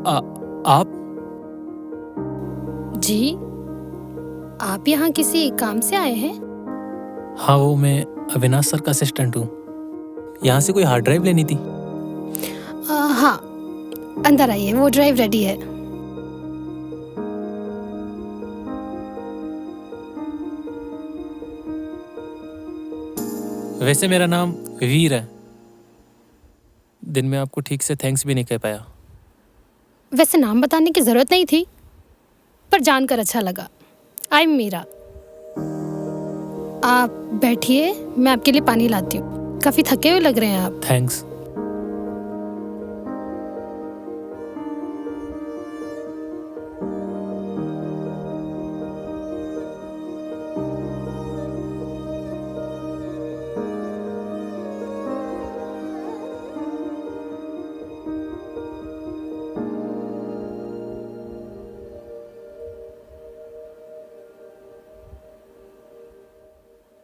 आ, आप? जी, आप यहाँ किसी काम से आए हैं? हाँ, वो मैं अविनाश सर का असिस्टेंट हूँ। यहाँ से कोई हार्ड ड्राइव लेनी थी। हाँ, अंदर आइए, वो ड्राइव रेडी है। वैसे मेरा नाम वीर है। दिन में आपको ठीक से थैंक्स भी नहीं कह पाया। वैसे नाम बताने की जरूरत नहीं थी, पर जानकर अच्छा लगा। I am Meera. आप बैठिए, मैं आपके लिए पानी लाती हूँ। काफी थके हुए लग रहे हैं आप। थैंक्स।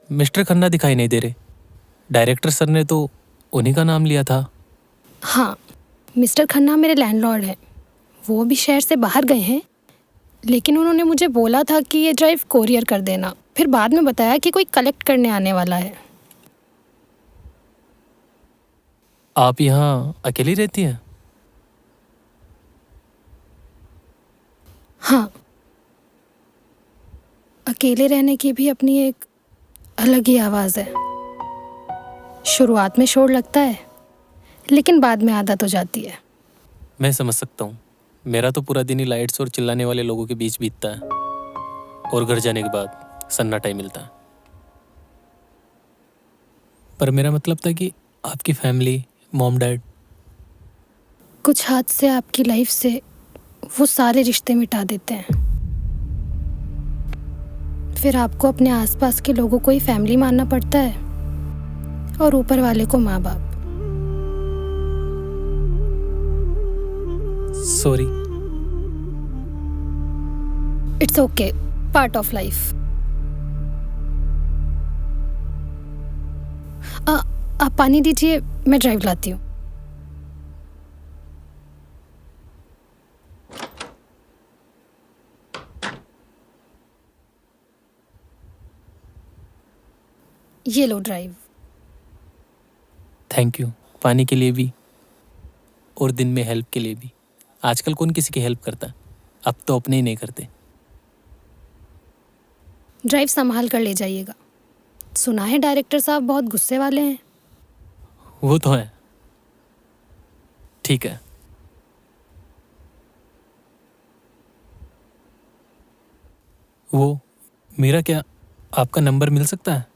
मिस्टर खन्ना दिखाई नहीं दे रहे। डायरेक्टर सर ने तो उन्हीं का नाम लिया था। हाँ, मिस्टर खन्ना मेरे लैंडलॉर्ड हैं। वो भी शहर से बाहर गए हैं, लेकिन उन्होंने मुझे बोला था कि ये ड्राइव कोरियर कर देना। फिर बाद में बताया कि कोई कलेक्ट करने आने वाला है। आप यहाँ अकेली रहती हैं? हाँ, अकेले रहने की भी अपनी एक अलग ही आवाज़ है। शुरुआत में शोर लगता है, लेकिन बाद में आदत हो जाती है। मैं समझ सकता हूँ। मेरा तो पूरा दिन ही लाइट्स और चिल्लाने वाले लोगों के बीच बीतता है, और घर जाने के बाद सन्नाटा ही मिलता है। पर मेरा मतलब था कि आपकी फैमिली, मॉम डैड। कुछ हाथ से आपकी लाइफ से वो सारे रिश्ते मिटा देते हैं। फिर आपको अपने आसपास के लोगों को ही फैमिली मानना पड़ता है, और ऊपर वाले को माँ बाप। Sorry. It's okay, part of life. आप पानी दीजिए, मैं ड्राइव लाती हूँ। ये लो ड्राइव। थैंक यू, पानी के लिए भी और दिन में हेल्प के लिए भी। आजकल कौन किसी की हेल्प करता है? अब तो अपने ही नहीं करते। ड्राइव संभाल कर ले जाइएगा। सुना है डायरेक्टर साहब बहुत गुस्से वाले हैं। वो तो है। ठीक है। वो मेरा क्या आपका नंबर मिल सकता है?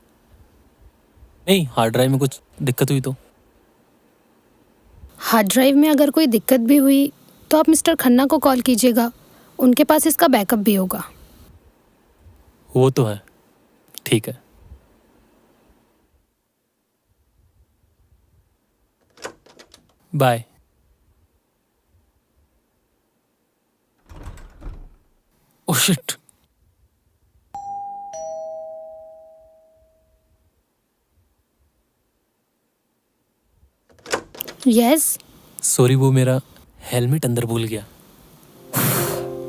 नहीं, हार्ड ड्राइव में कुछ दिक्कत हुई तो। हार्ड ड्राइव में अगर कोई दिक्कत भी हुई तो आप मिस्टर खन्ना को कॉल कीजिएगा। उनके पास इसका बैकअप भी होगा। वो तो है। ठीक है। Bye. Oh shit. Yes. Sorry, वो मेरा हेलमेट अंदर भूल गया।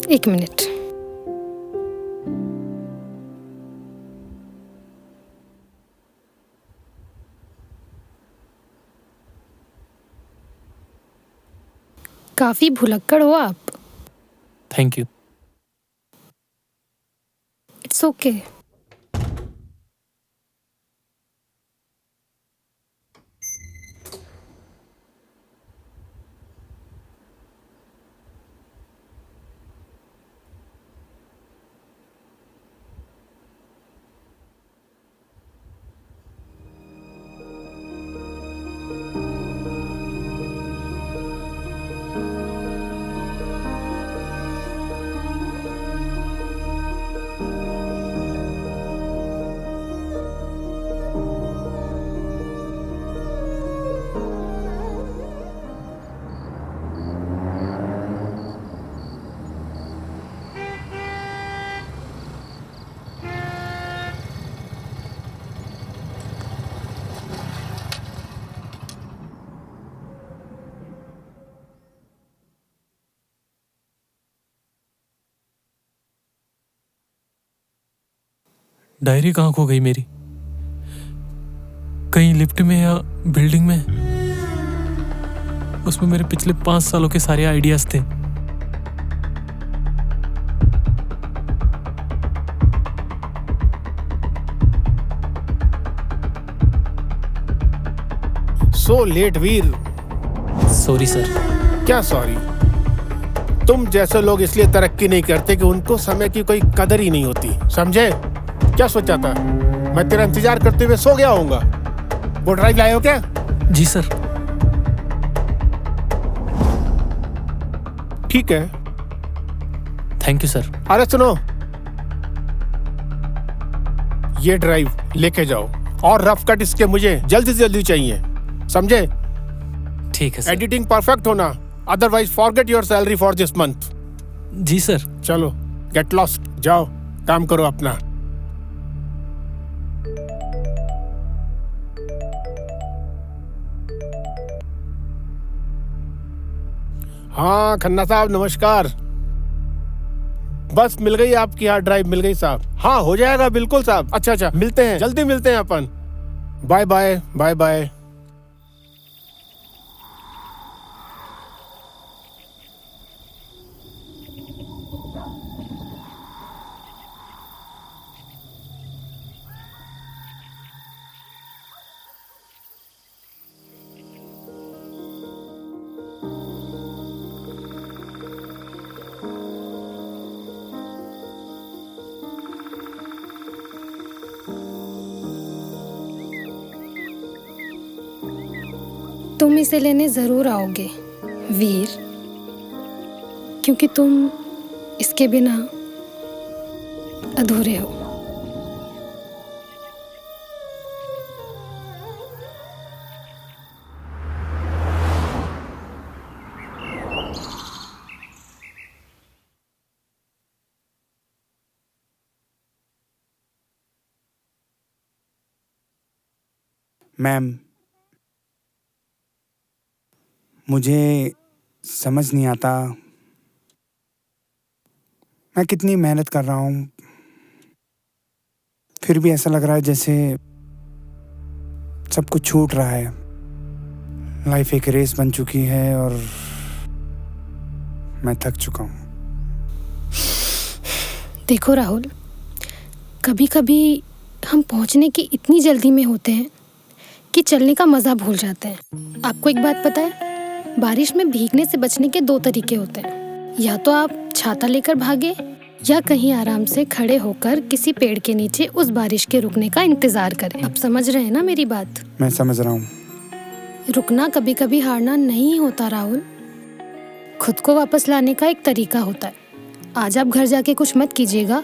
एक मिनट। काफी भुलक्कड़ हो आप। Thank you. It's okay. Diary कहाँ खो गई मेरी? कहीं लिफ्ट में या बिल्डिंग में? उसमें मेरे पिछले 5 सालों के सारे आइडियाज थे। So late Veer. Sorry sir. क्या सॉरी? तुम जैसे लोग इसलिए तरक्की नहीं करते कि उनको समय की कोई कदर ही नहीं होती, समझे? क्या सोचा था मैं तेरा इंतजार करते हुए सो गया होऊंगा? वो ड्राइव लाए हो क्या? जी सर। ठीक है। Thank you sir. अरे सुनो, ये ड्राइव लेके जाओ और रफ कट इसके मुझे जल्दी से जल्दी चाहिए, समझे? ठीक है सर। एडिटिंग परफेक्ट होना, otherwise forget your salary for this month. जी सर। चलो गेट लॉस्ट, जाओ काम करो अपना। हाँ खन्ना साहब नमस्कार। बस मिल गई आपकी हार्ड ड्राइव, मिल गई साहब। हाँ हो जाएगा बिल्कुल साहब। अच्छा मिलते हैं, जल्दी मिलते हैं अपन। Bye bye bye bye. तुम इसे लेने ज़रूर आओगे वीर, क्योंकि तुम इसके बिना अधूरे हो। मैम, मुझे समझ नहीं आता मैं कितनी मेहनत कर रहा हूँ, फिर भी ऐसा लग रहा है जैसे सब कुछ छूट रहा है। लाइफ एक रेस बन चुकी है और मैं थक चुका हूँ। देखो राहुल, कभी कभी हम पहुंचने की इतनी जल्दी में होते हैं कि चलने का मज़ा भूल जाते हैं। आपको एक बात पता है, बारिश में भीगने से बचने के 2 तरीके होते हैं। या तो आप छाता लेकर भागे, या कहीं आराम से खड़े होकर किसी पेड़ के नीचे उस बारिश के रुकने का इंतजार करें। आप समझ रहे हैं ना मेरी बात? मैं समझ रहा हूँ। रुकना कभी कभी हारना नहीं होता राहुल, खुद को वापस लाने का एक तरीका होता है। आज आप घर जाके कुछ मत कीजिएगा,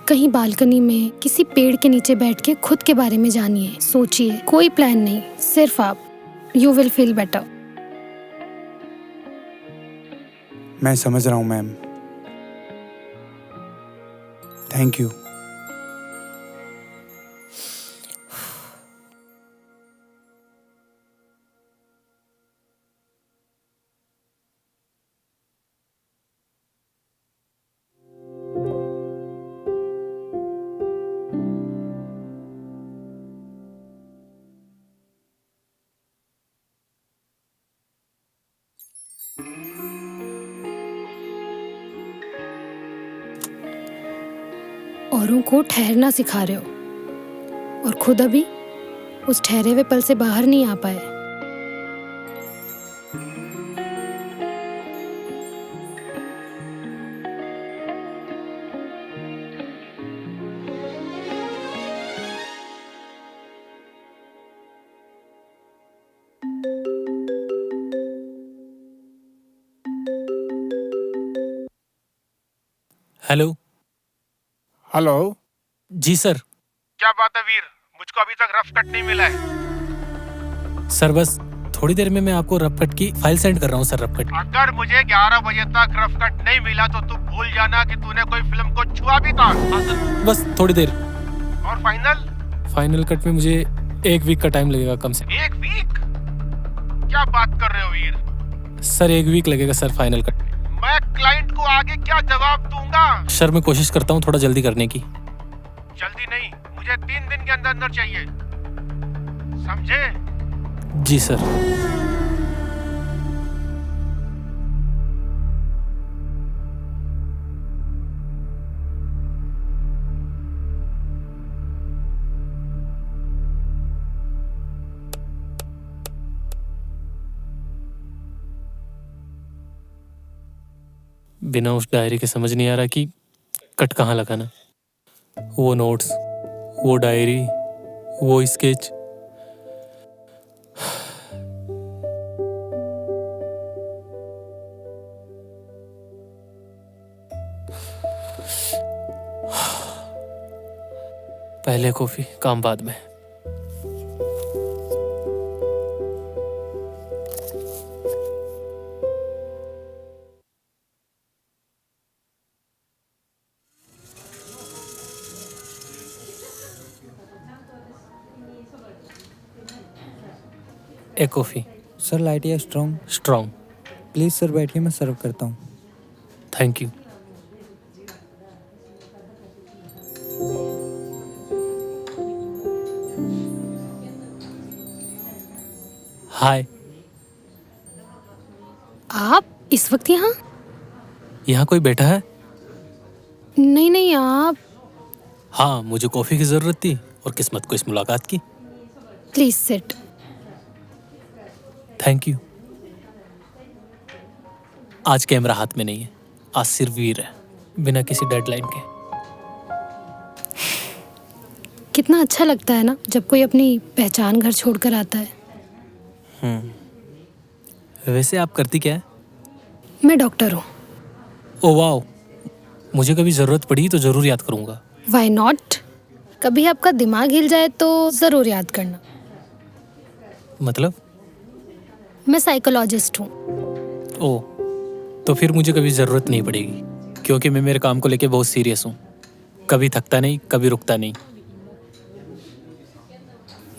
कहीं बालकनी में किसी पेड़ के नीचे बैठ के खुद के बारे में जानिए, सोचिए। कोई प्लान नहीं, सिर्फ आप। You will feel better. मैं समझ रहा हूँ मैम, थैंक यू। औरों को ठहरना सिखा रहे हो और खुद अभी उस ठहरे हुए पल से बाहर नहीं आ पाए। हेलो। हेलो। जी सर। क्या बात है वीर, मुझको अभी तक रफ कट नहीं मिला है। सर बस थोड़ी देर में मैं आपको रफ कट की फाइल सेंड कर रहा हूँ सर। रफ कट अगर मुझे 11 बजे तक रफ कट नहीं मिला तो तू भूल जाना कि तूने कोई फिल्म को छुआ भी था। हाँ सर, बस थोड़ी देर। और फाइनल कट में मुझे 1 वीक का टाइम लगेगा कम से। 1 वीक? क्या बात कर रहे हो वीर? सर 1 वीक लगेगा सर फाइनल कट। मैं क्लाइंट को आगे क्या जवाब दूंगा? सर मैं कोशिश करता हूँ थोड़ा जल्दी करने की। जल्दी नहीं, मुझे 3 दिन के अंदर अंदर चाहिए, समझे? जी सर। बिना उस डायरी के समझ नहीं आ रहा कि कट कहाँ लगाना। वो नोट्स, वो डायरी, वो स्केच। पहले कॉफी, काम बाद में। एक कॉफी। सर लाइट या स्ट्रॉन्ग? स्ट्रॉन्ग। प्लीज़ सर बैठिए, मैं सर्व करता हूँ। Thank you. हाय। आप इस वक्त यहाँ? यहाँ कोई बैठा है? नहीं नहीं, आप हाँ, मुझे कॉफी की जरूरत थी और किस्मत को इस मुलाकात की। Please sit. Thank you. आज कैमरा हाथ में नहीं है, आज सिर्फ वीर है, बिना किसी डेडलाइन के। कितना अच्छा लगता है ना जब कोई अपनी पहचान घर छोड़कर आता है। वैसे आप करती क्या है? मैं डॉक्टर हूँ। ओ वाओ, मुझे कभी जरूरत पड़ी तो जरूर याद करूंगा। Why not? कभी आपका दिमाग हिल जाए तो ज़रूर याद करना। मतलब? मैं साइकोलॉजिस्ट हूँ। ओ, तो फिर मुझे कभी जरूरत नहीं पड़ेगी, क्योंकि मैं मेरे काम को लेके बहुत सीरियस हूँ। कभी थकता नहीं, कभी रुकता नहीं।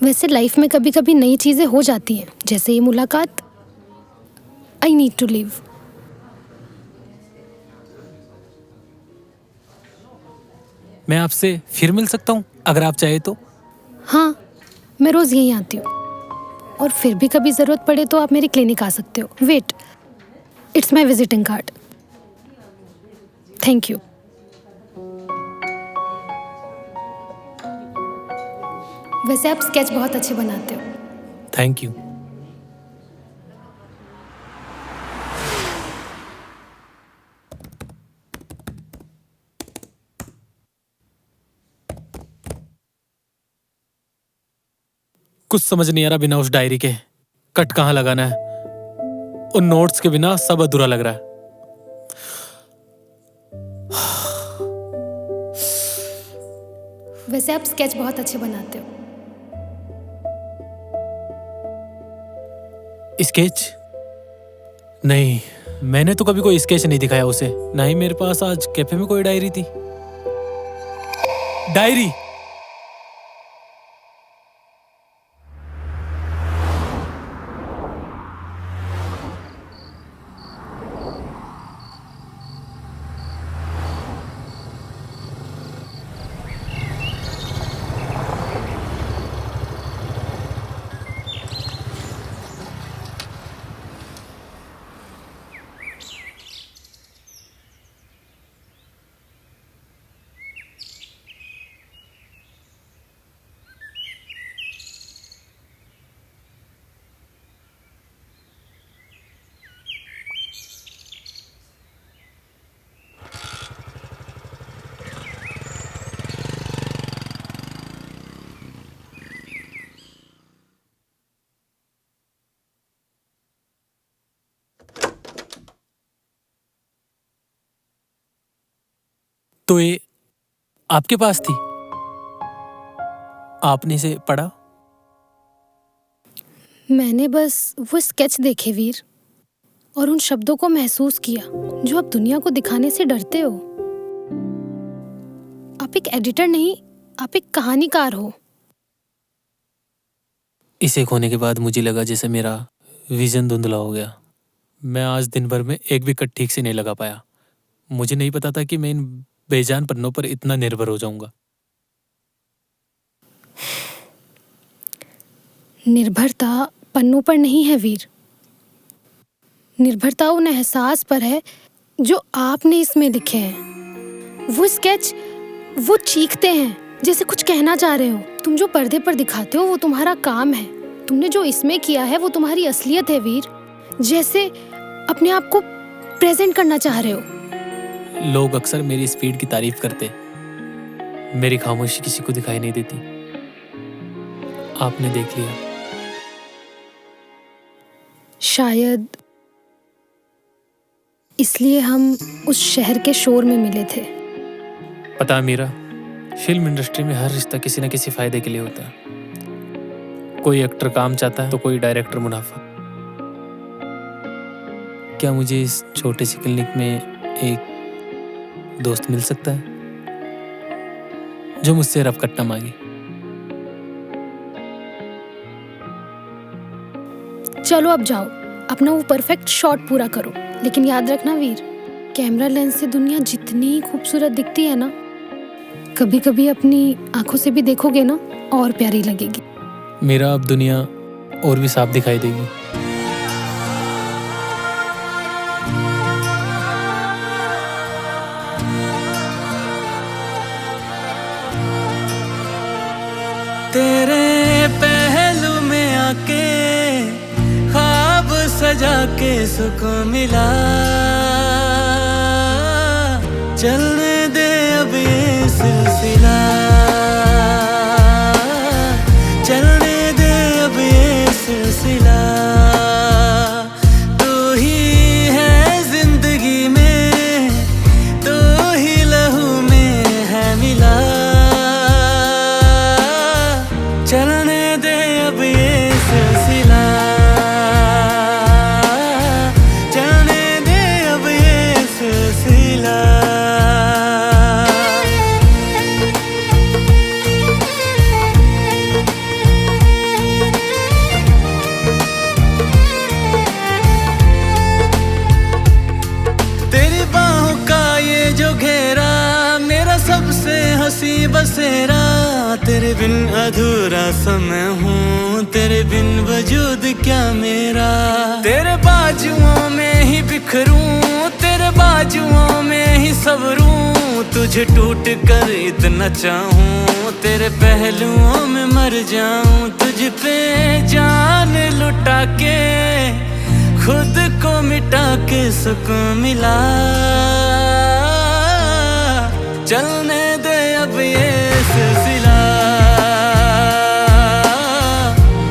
वैसे लाइफ में कभी कभी नई चीज़ें हो जाती हैं, जैसे ये मुलाकात। I need to leave. मैं आपसे फिर मिल सकता हूँ अगर आप चाहे तो? हाँ, मैं रोज़ यहीं आती हूँ, और फिर भी कभी ज़रूरत पड़े तो आप मेरी क्लिनिक आ सकते हो। Wait, it's my visiting card. Thank you. वैसे आप स्केच बहुत अच्छे बनाते हो। Thank you. कुछ समझ नहीं आ रहा बिना उस डायरी के कट कहाँ लगाना है। उन नोट्स के बिना सब अधूरा लग रहा है। वैसे आप स्केच बहुत अच्छे बनाते हो। स्केच? नहीं, मैंने तो कभी कोई स्केच नहीं दिखाया उसे। ना ही मेरे पास आज कैफे में कोई डायरी थी। डायरी! तो ये आपके पास थी? आपने इसे पढ़ा? मैंने बस वो स्केच देखे वीर, और उन शब्दों को महसूस किया जो आप दुनिया को दिखाने से डरते हो। आप एक एडिटर नहीं, आप एक कहानीकार हो। इसे खोने के बाद मुझे लगा जैसे मेरा विजन धुंधला हो गया। मैं आज दिन भर में एक भी कट ठीक से नहीं लगा पाया। मुझे नहीं पता था कि मैं इन बेजान पन्नों पर इतना निर्भर हो जाऊंगा। निर्भरता पन्नों पर नहीं है वीर, निर्भरता उन एहसास पर है जो आपने इसमें लिखे हैं। वो स्केच, वो चीखते हैं जैसे कुछ कहना चाह रहे हो। तुम जो पर्दे पर दिखाते हो वो तुम्हारा काम है, तुमने जो इसमें किया है वो तुम्हारी असलियत है वीर, जैसे अपने आप को प्रेजेंट करना चाह रहे हो। लोग अक्सर मेरी स्पीड की तारीफ करते, मेरी खामोशी किसी को दिखाई नहीं देती। आपने देख लिया। शायद इसलिए हम उस शहर के शोर में मिले थे। पता है मीरा, फिल्म इंडस्ट्री में हर रिश्ता किसी न किसी फायदे के लिए होता है। कोई एक्टर काम चाहता है तो कोई डायरेक्टर मुनाफा। क्या मुझे इस छोटे सी क्लिनिक में एक दोस्त मिल सकता है जो मुझसे रफकट न मांगे? चलो अब जाओ, अपना वो परफेक्ट शॉट पूरा करो, लेकिन याद रखना वीर, कैमरा लेंस से दुनिया जितनी खूबसूरत दिखती है ना, कभी कभी अपनी आंखों से भी देखोगे ना और प्यारी लगेगी। मेरा अब दुनिया और भी साफ दिखाई देगी। तेरे पहलू में आके ख्वाब सजा के सुकून मिला। चलने दे अब ये सिलसिला, चलने दे अब ये सिलसिला। तू ही है जिंदगी में, तू ही लहू में है मिला। चलने दे अब ये सिलसिला, चलने दे अब ये सिलसिला। तेरी बाहों का ये जो घेरा मेरा सबसे हंसी बसेरा। तेरे बिन अधूरा समय हूँ, तेरे बिन वजूद क्या मेरा। तेरे बाजुओं में ही बिखरूं, तेरे बाजुओं में ही सबरूं। तुझे टूट कर इतना चाहूं, तेरे पहलुओं में मर जाऊं। तुझ पे जान लुटा के खुद को मिटा के सुकून मिला। चलने दे अब ये सिलसिला,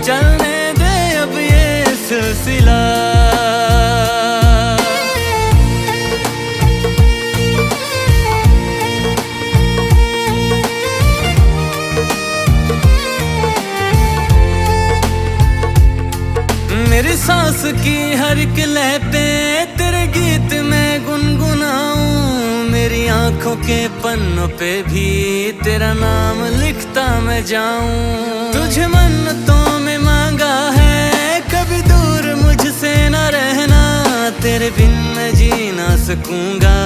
चलने दे अब ये सिलसिला। मेरी सांस की हर एक लय पे तेरे गीत में गुनगुनाऊं। मेरी आंखों के पन्नों पे भी तेरा नाम लिखता मैं जाऊं। तुझे मन्नतों में मांगा है कभी दूर मुझसे न रहना। तेरे बिन मैं जी ना सकूंगा,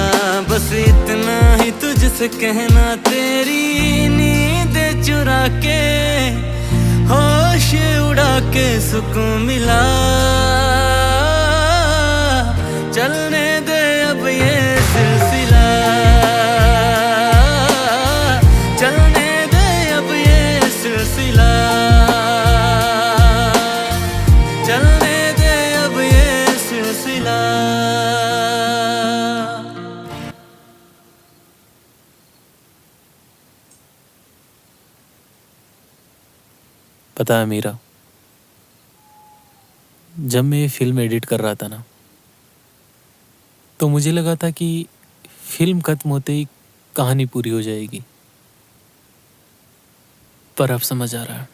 बस इतना ही तुझसे कहना। तेरी नींद चुरा के होश उड़ा के सुकून मिला। चलने दे अब ये सिलसिला, चलने दे अब ये सिलसिला, चलने दे अब ये सिलसिला। पता है मीरा, जब मैं ये फिल्म एडिट कर रहा था ना, तो मुझे लगा था कि फिल्म खत्म होते ही कहानी पूरी हो जाएगी। पर अब समझ आ रहा है,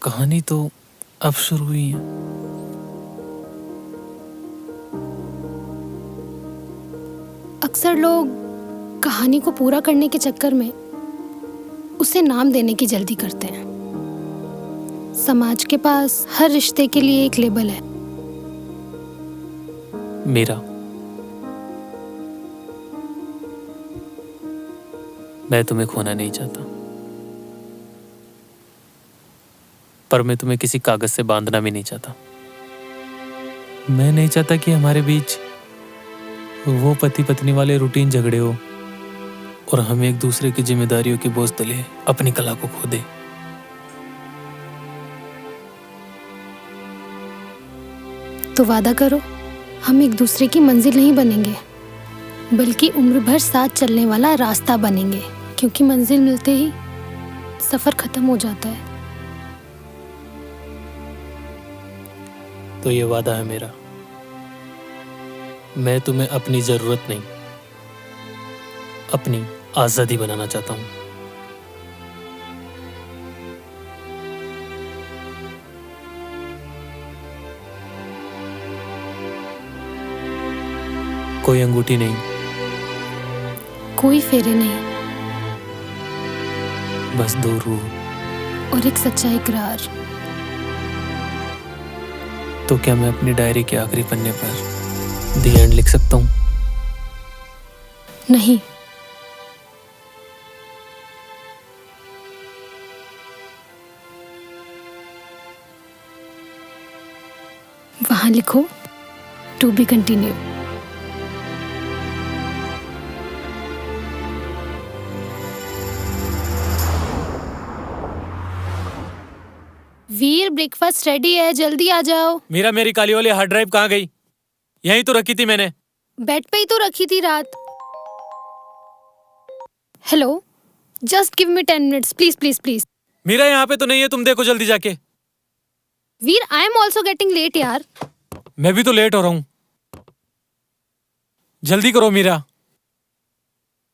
कहानी तो अब शुरू हुई है। अक्सर लोग कहानी को पूरा करने के चक्कर में उसे नाम देने की जल्दी करते हैं। समाज के पास हर रिश्ते के लिए एक लेबल है। मीरा, मैं तुम्हें खोना नहीं चाहता। पर मैं तुम्हें किसी कागज से बांधना भी नहीं चाहता। मैं नहीं चाहता कि हमारे बीच वो पति पत्नी वाले रूटीन झगड़े हो और हम एक दूसरे की जिम्मेदारियों के बोझ तले अपनी कला को खो दे। तो वादा करो, हम एक दूसरे की मंजिल नहीं बनेंगे, बल्कि उम्र भर साथ चलने वाला रास्ता बनेंगे, क्योंकि मंजिल मिलते ही सफर खत्म हो जाता है। तो ये वादा है मेरा। मैं तुम्हें अपनी जरूरत नहीं, अपनी आजादी बनाना चाहता हूं। कोई अंगूठी नहीं, कोई फेरे नहीं, बस दो रूह। और एक सच्चा इकरार। तो क्या मैं अपनी डायरी के आखिरी पन्ने पर द एंड लिख सकता हूं? नहीं, वहां लिखो to be continue. Veer, breakfast ready है, जल्दी आ जाओ। मीरा, मेरी काली वाली हार्ड ड्राइव कहाँ गई? यहीं तो रखी थी मैंने। बेड पे ही तो रखी थी रात। Hello, just give me 10 minutes please please please. Meera यहाँ पे तो नहीं है, तुम देखो जल्दी जाके। Veer, I am also getting late यार। मैं भी तो लेट हो रहा हूँ, जल्दी करो मीरा।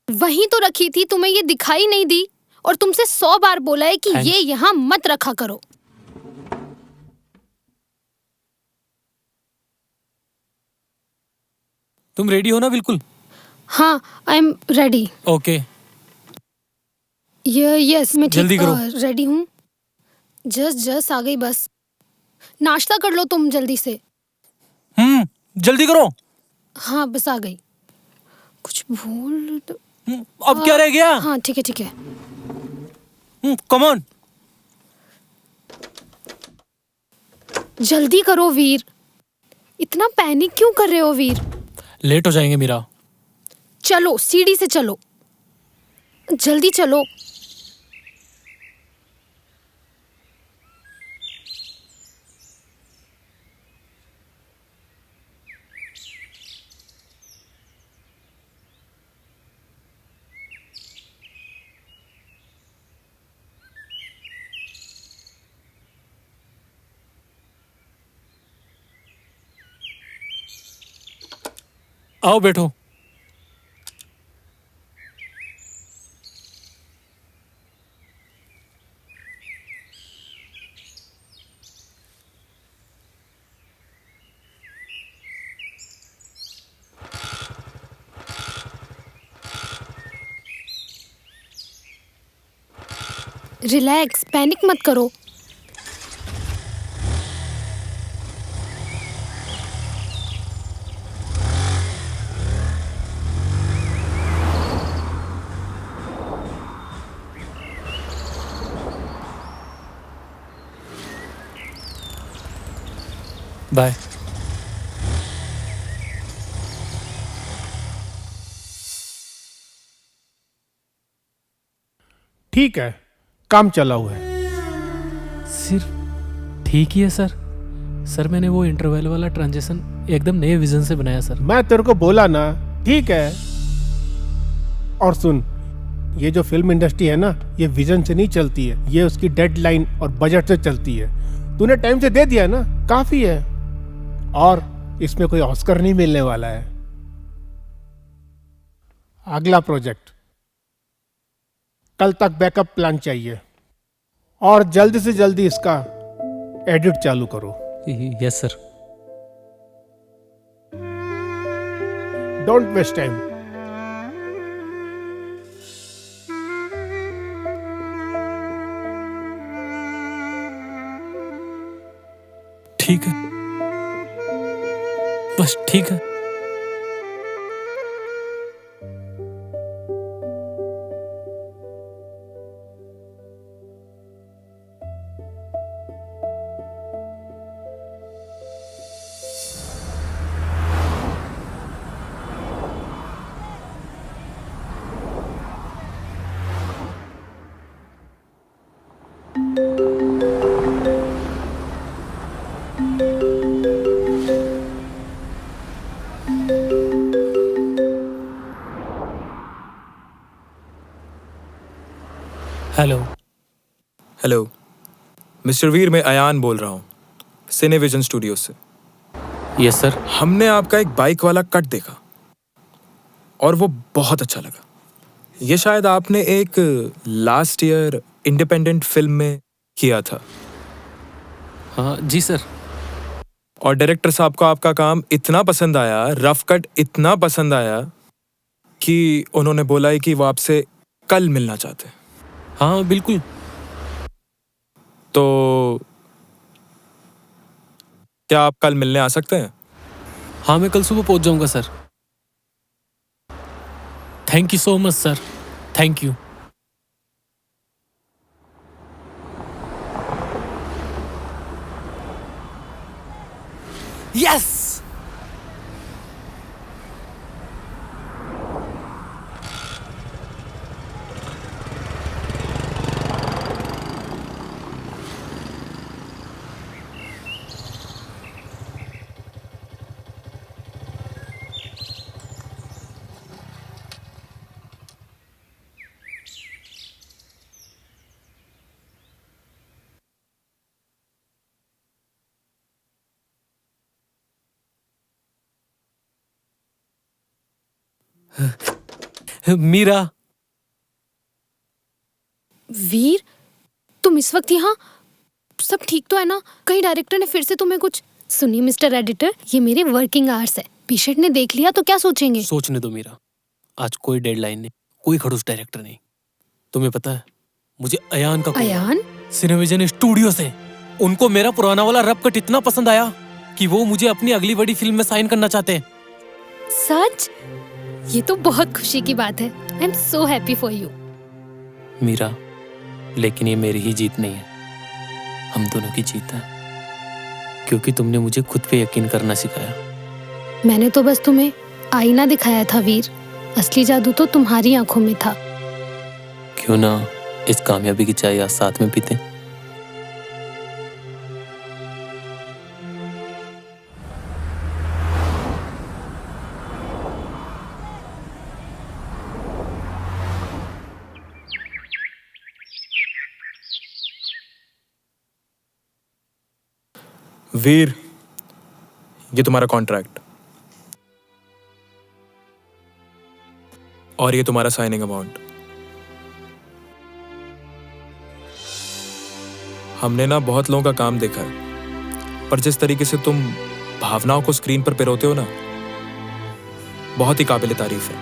वहीं तो रखी थी, तुम्हें ये दिखाई नहीं दी? और तुमसे 100 बार बोला है कि ये यहाँ मत रखा करो। तुम रेडी हो ना? बिल्कुल। हाँ, I am ready. Okay, yes, मैं जल्दी ठीक करो। रेडी हूँ। जस्ट आ गई बस। नाश्ता कर लो तुम जल्दी से। जल्दी करो। हाँ, बस आ गई। कुछ भूल तो... अब क्या रह गया? हाँ, ठीक है ठीक है। कम ऑन, जल्दी करो वीर। इतना पैनिक क्यों कर रहे हो वीर? लेट हो जाएंगे मीरा। चलो, सीढ़ी से चलो, जल्दी चलो। आओ बैठो। रिलैक्स, पैनिक मत करो। बाय। ठीक है, काम चला हुआ है। सिर्फ ठीक ही है सर। सर, मैंने वो इंटरवल वाला ट्रांजेक्शन एकदम नए विजन से बनाया सर। मैं तेरे को बोला ना, ठीक है। और सुन, ये जो फिल्म इंडस्ट्री है ना, ये विजन से नहीं चलती है, ये उसकी डेडलाइन और बजट से चलती है। तूने टाइम से दे दिया ना, काफी है। और इसमें कोई ऑस्कर नहीं मिलने वाला है। अगला प्रोजेक्ट कल तक बैकअप प्लान चाहिए, और जल्दी से जल्दी इसका एडिट चालू करो। Yes sir. Don't waste time. ठीक है, बस ठीक है। हेलो। हेलो मिस्टर वीर, मैं अयान बोल रहा हूँ सिनेविजन स्टूडियो से। Yes sir. हमने आपका एक बाइक वाला कट देखा और वो बहुत अच्छा लगा। ये शायद आपने एक लास्ट ईयर इंडिपेंडेंट फिल्म में किया था हाँ जी सर। और डायरेक्टर साहब को आपका काम इतना पसंद आया, रफ कट इतना पसंद आया कि उन्होंने बोला है कि वो आपसे कल मिलना चाहते हैं। हाँ बिल्कुल। तो क्या आप कल मिलने आ सकते हैं? हाँ मैं कल सुबह पहुंच जाऊंगा sir. Thank you so much sir. Thank you. Yes. Meera. Veer, तुम इस वक्त यहाँ? सब ठीक तो है ना? कहीं डायरेक्टर ने फिर से तुम्हें कुछ? सुनिए मिस्टर एडिटर, ये मेरे वर्किंग आवर्स है। पीशेट ने देख लिया तो क्या सोचेंगे? सोचने दो मीरा, आज कोई डेडलाइन नहीं, कोई खड़ूस डायरेक्टर नहीं। तुम्हें पता है मुझे अयान का कॉल आया, अयान? सिनेविजन स्टूडियो से। उनको मेरा पुराना वाला रब कट इतना पसंद आया कि वो मुझे अपनी अगली बड़ी फिल्म में साइन करना चाहते हैं। सच? ये तो बहुत खुशी की बात है। I am so happy for you. Meera, लेकिन ये मेरी ही जीत नहीं है, हम दोनों की जीत है, क्योंकि तुमने मुझे खुद पे यकीन करना सिखाया। मैंने तो बस तुम्हें आईना दिखाया था वीर, असली जादू तो तुम्हारी आंखों में था। क्यों ना इस कामयाबी की चाय आज साथ में पीते? वीर, ये तुम्हारा कॉन्ट्रैक्ट और ये तुम्हारा साइनिंग अमाउंट। हमने ना बहुत लोगों का काम देखा है, पर जिस तरीके से तुम भावनाओं को स्क्रीन पर पिरोते हो ना, बहुत ही काबिल तारीफ है।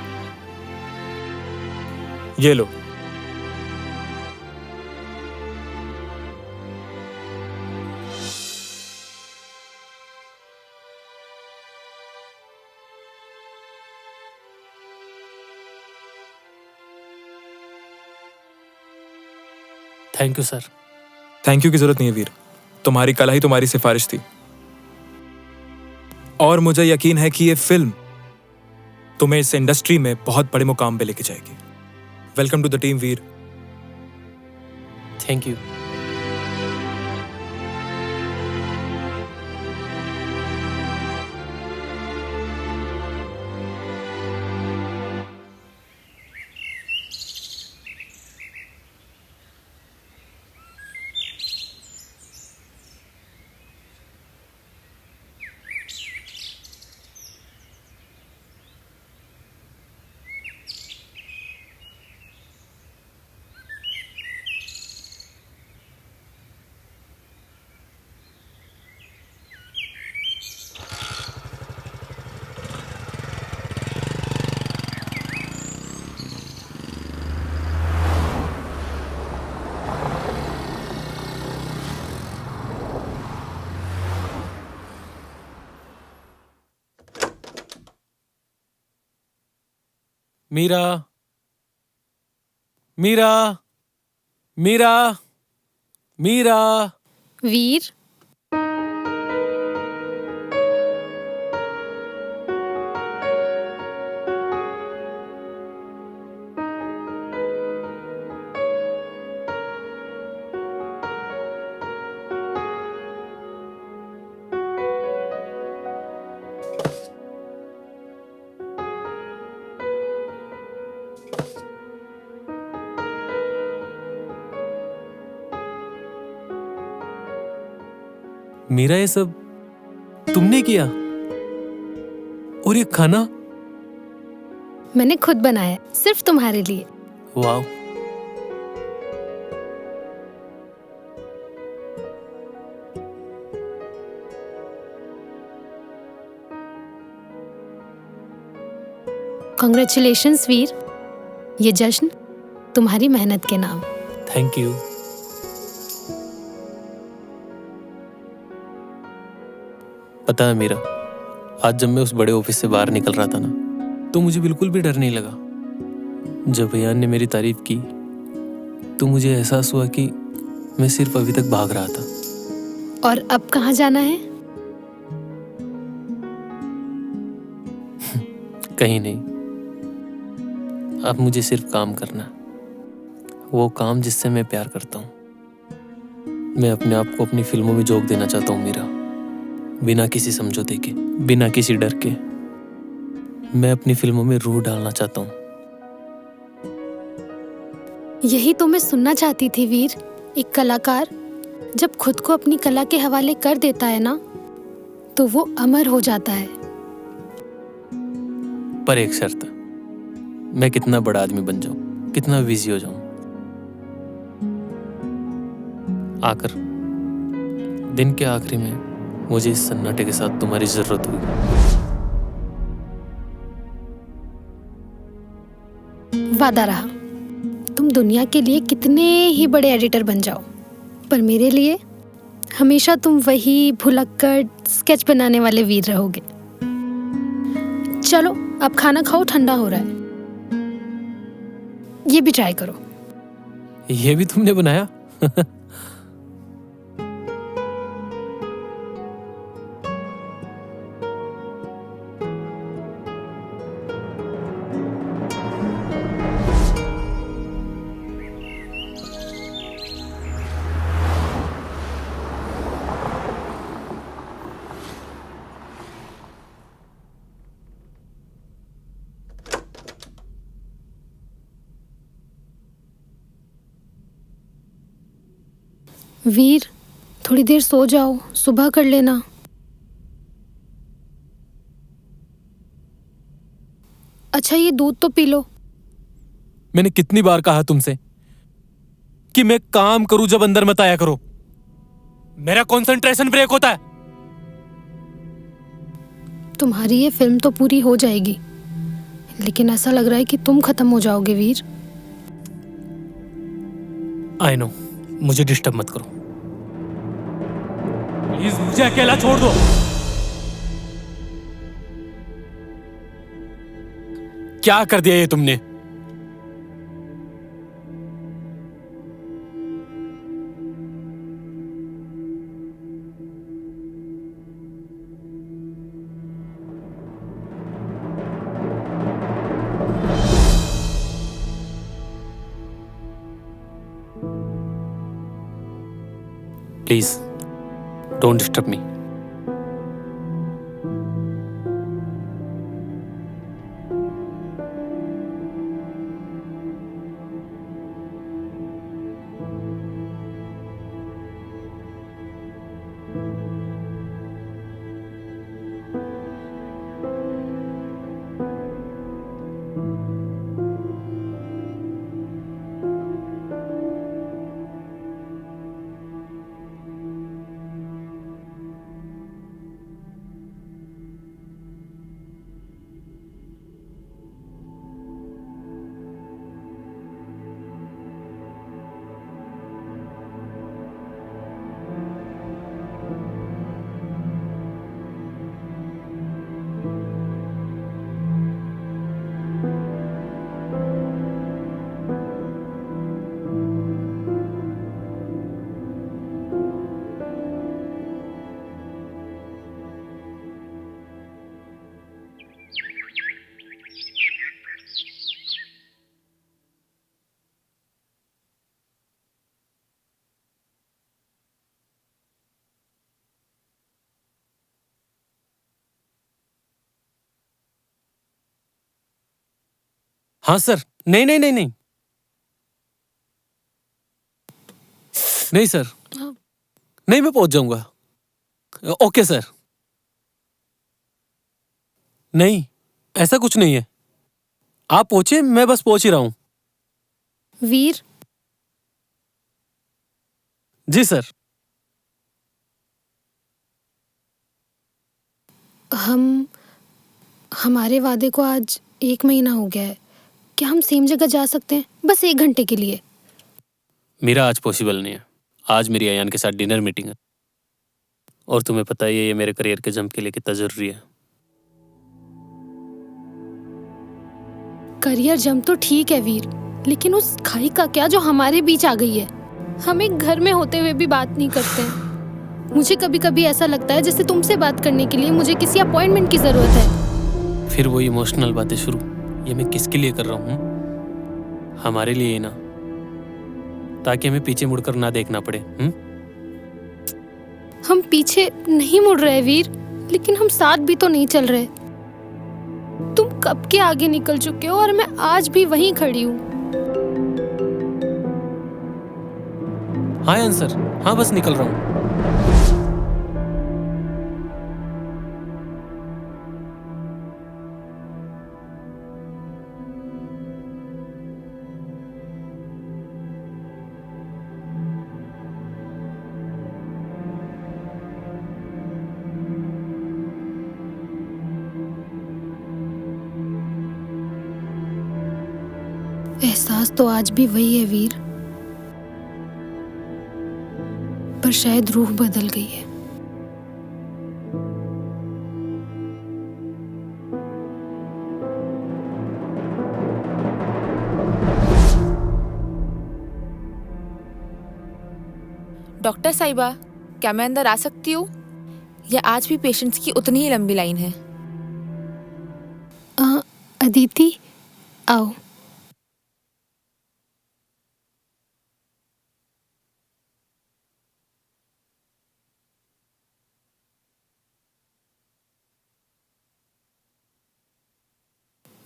ये लो। Thank you sir. Thank you की जरूरत नहीं है वीर, तुम्हारी कला ही तुम्हारी सिफारिश थी और मुझे यकीन है कि ये फिल्म तुम्हें इस इंडस्ट्री में बहुत बड़े मुकाम पे लेके जाएगी। Welcome to the team Veer. Thank you. Meera, Meera, Meera, Meera. Veer, Meera, ये सब तुमने किया? और ये खाना? मैंने खुद बनाया, सिर्फ तुम्हारे लिए। वाह। कॉन्ग्रेचुलेशंस वीर, ये जश्न तुम्हारी मेहनत के नाम। Thank you. पता है मीरा, आज जब मैं उस बड़े ऑफिस से बाहर निकल रहा था ना, तो मुझे बिल्कुल भी डर नहीं लगा। जब अयान ने मेरी तारीफ की तो मुझे एहसास हुआ कि मैं सिर्फ अभी तक भाग रहा था। और अब कहाँ जाना है? कहीं नहीं, अब मुझे सिर्फ काम करना है, वो काम जिससे मैं प्यार करता हूँ। मैं अपने आप को अपनी फिल्मों में झोंक देना चाहता हूँ मीरा, बिना किसी समझौते के, बिना किसी डर के। मैं अपनी फिल्मों में रूह डालना चाहता हूँ। यही तो मैं सुनना चाहती थी वीर। एक कलाकार जब खुद को अपनी कला के हवाले कर देता है ना, तो वो अमर हो जाता है। पर एक शर्त, मैं कितना बड़ा आदमी बन जाऊं, कितना बिजी हो जाऊं, आकर दिन के आखिरी में मुझे इस सन्नाटे के साथ तुम्हारी जरूरत होगी। वादा रहा, तुम दुनिया के लिए कितने ही बड़े एडिटर बन जाओ, पर मेरे लिए हमेशा तुम वही भुलक्कड़ स्केच बनाने वाले वीर रहोगे। चलो अब खाना खाओ, ठंडा हो रहा है। ये भी ट्राई करो। ये भी तुमने बनाया? वीर, थोड़ी देर सो जाओ, सुबह कर लेना। अच्छा, ये दूध तो पी लो। मैंने कितनी बार कहा तुमसे कि मैं काम करूं जब अंदर मत आया करो। मेरा कंसंट्रेशन ब्रेक होता है। तुम्हारी ये फिल्म तो पूरी हो जाएगी, लेकिन ऐसा लग रहा है कि तुम खत्म हो जाओगे वीर। आई नो, मुझे डिस्टर्ब मत करो प्लीज, मुझे अकेला छोड़ दो। क्या कर दिया ये तुमने? Please don't disturb me. हाँ सर। नहीं नहीं नहीं नहीं नहीं सर, नहीं, मैं पहुंच जाऊंगा। Okay sir. नहीं, ऐसा कुछ नहीं है। आप पहुंचे, मैं बस पहुंच ही रहा हूं। वीर, जी सर। हमारे वादे को आज 1 महीना हो गया है। क्या हम सेम जगह जा सकते हैं, बस 1 घंटे के लिए? मेरा आज पॉसिबल नहीं है। आज मेरी अयान के साथ डिनर मीटिंग है, और तुम्हें पता ही है ये मेरे करियर के जंप के लिए कितना जरूरी है। करियर जंप तो ठीक है वीर, लेकिन उस खाई का क्या जो हमारे बीच आ गई है। हम एक घर में होते हुए भी बात नहीं करते हैं। मुझे कभी कभी ऐसा लगता है जैसे तुमसे बात करने के लिए मुझे किसी अपॉइंटमेंट की जरूरत है। फिर वो इमोशनल बातें शुरू। ये मैं किसके लिए कर रहा हूँ? हमारे लिए ही ना, ताकि हमें पीछे मुड़कर ना देखना पड़े। हम पीछे नहीं मुड़ रहे वीर, लेकिन हम साथ भी तो नहीं चल रहे। तुम कब के आगे निकल चुके हो और मैं आज भी वहीं खड़ी हूँ। हाँ आंसर, हाँ बस निकल रहा हूँ। एहसास तो आज भी वही है वीर, पर शायद रूह बदल गई है। डॉक्टर साहिबा, क्या मैं अंदर आ सकती हूँ, या आज भी पेशेंट्स की उतनी ही लंबी लाइन है? अदिति, आओ।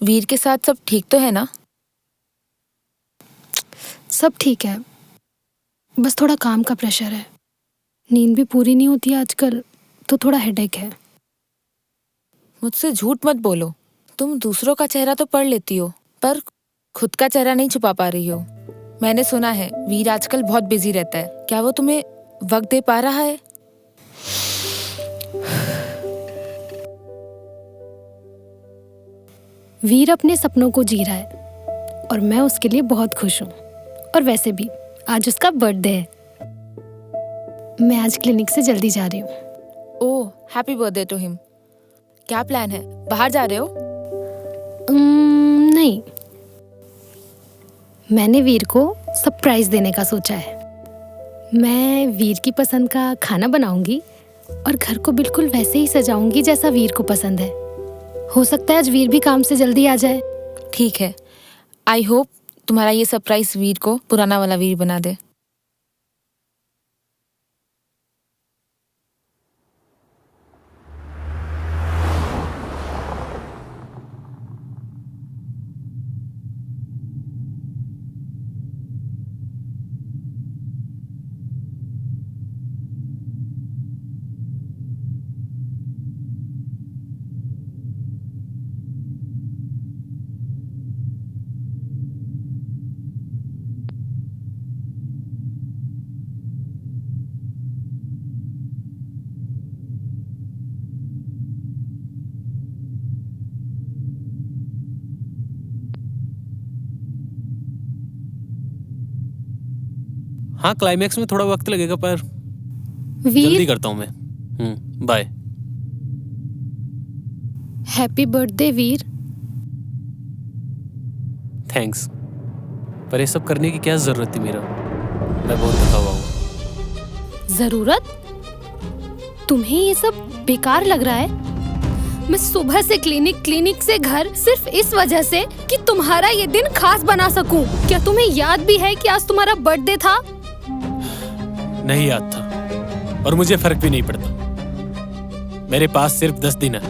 वीर के साथ सब ठीक तो है ना? सब ठीक है, बस थोड़ा काम का प्रेशर है। नींद भी पूरी नहीं होती आजकल, तो थोड़ा हेडेक है। मुझसे झूठ मत बोलो। तुम दूसरों का चेहरा तो पढ़ लेती हो, पर खुद का चेहरा नहीं छुपा पा रही हो। मैंने सुना है वीर आजकल बहुत बिजी रहता है। क्या वो तुम्हें वक्त दे पा रहा है? वीर अपने सपनों को जी रहा है, और मैं उसके लिए बहुत खुश हूँ। और वैसे भी आज उसका बर्थडे है। मैं आज क्लिनिक से जल्दी जा रही हूँ। ओह, हैप्पी बर्थडे टू हिम। क्या प्लान है, बाहर जा रहे हो? नहीं, मैंने वीर को सरप्राइज देने का सोचा है। मैं वीर की पसंद का खाना बनाऊंगी और घर को बिल्कुल वैसे ही सजाऊंगी जैसा वीर को पसंद है। हो सकता है आज वीर भी काम से जल्दी आ जाए। ठीक है, आई होप तुम्हारा ये सरप्राइज वीर को पुराना वाला वीर बना दे। हाँ, क्लाइमैक्स में थोड़ा वक्त लगेगा, पर वीर, जल्दी करता हूँ मैं। बाय। हैप्पी बर्थडे वीर। थैंक्स, पर ये सब करने की क्या जरूरत थी? मेरा मैं बहुत थका हुआ हूँ। जरूरत? तुम्हें ये सब बेकार लग रहा है? मैं सुबह से क्लिनिक से घर, सिर्फ इस वजह से कि तुम्हारा ये दिन खास बना सकूं। क्या तुम्हें याद भी है कि आज तुम्हारा बर्थडे था? नहीं याद था, और मुझे फर्क भी नहीं पड़ता। मेरे पास सिर्फ 10 दिन है